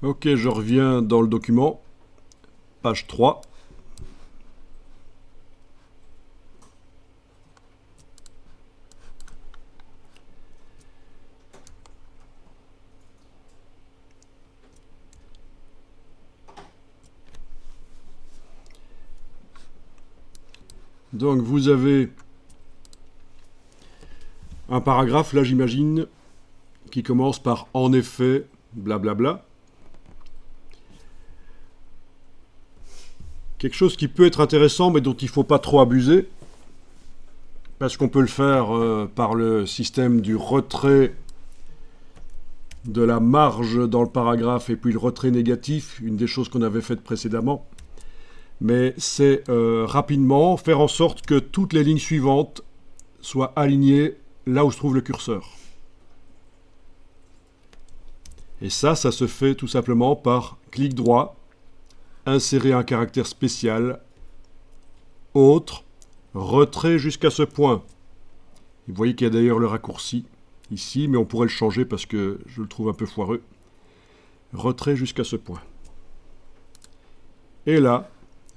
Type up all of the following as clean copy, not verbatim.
Ok, je reviens dans le document, page 3. Donc vous avez un paragraphe, là j'imagine, qui commence par « en effet », blablabla. Quelque chose qui peut être intéressant, mais dont il ne faut pas trop abuser, parce qu'on peut le faire par le système du retrait de la marge dans le paragraphe et puis le retrait négatif, une des choses qu'on avait faites précédemment. Mais c'est rapidement faire en sorte que toutes les lignes suivantes soient alignées là où se trouve le curseur. Et ça se fait tout simplement par clic droit, insérer un caractère spécial, autre, retrait jusqu'à ce point. Vous voyez qu'il y a d'ailleurs le raccourci ici, mais on pourrait le changer parce que je le trouve un peu foireux. Retrait jusqu'à ce point. Et là,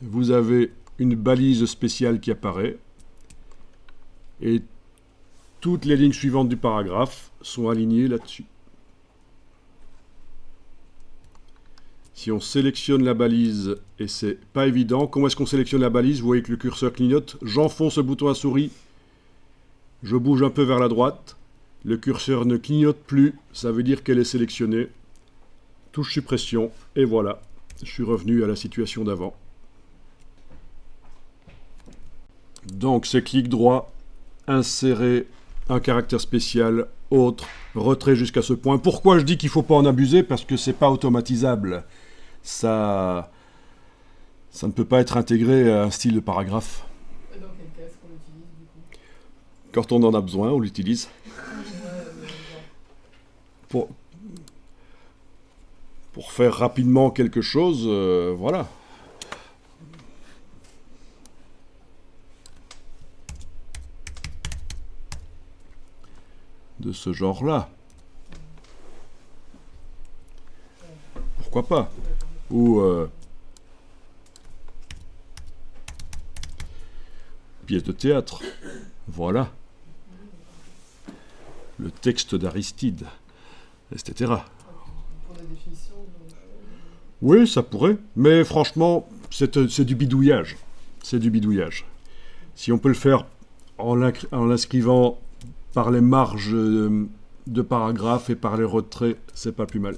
vous avez une balise spéciale qui apparaît. Et toutes les lignes suivantes du paragraphe sont alignées là-dessus. Si on sélectionne la balise, et c'est pas évident, comment est-ce qu'on sélectionne la balise? Vous voyez que le curseur clignote, j'enfonce le bouton à souris, je bouge un peu vers la droite, le curseur ne clignote plus, ça veut dire qu'elle est sélectionnée. Touche suppression, et voilà, je suis revenu à la situation d'avant. Donc c'est clic droit, insérer un caractère spécial, autre, retrait jusqu'à ce point. Pourquoi je dis qu'il ne faut pas en abuser? Parce que c'est pas automatisable. Ça ne peut pas être intégré à un style de paragraphe. Et dans quel cas est-ce qu'on l'utilise du coup? Quand on en a besoin, on l'utilise. Pour faire rapidement quelque chose, voilà. De ce genre-là. Pourquoi pas? Ou pièce de théâtre. Voilà. Le texte d'Aristide, etc. Pour des définitions Oui, ça pourrait. Mais franchement, c'est du bidouillage. C'est du bidouillage. Si on peut le faire en l'inscrivant par les marges de paragraphes et par les retraits, c'est pas plus mal.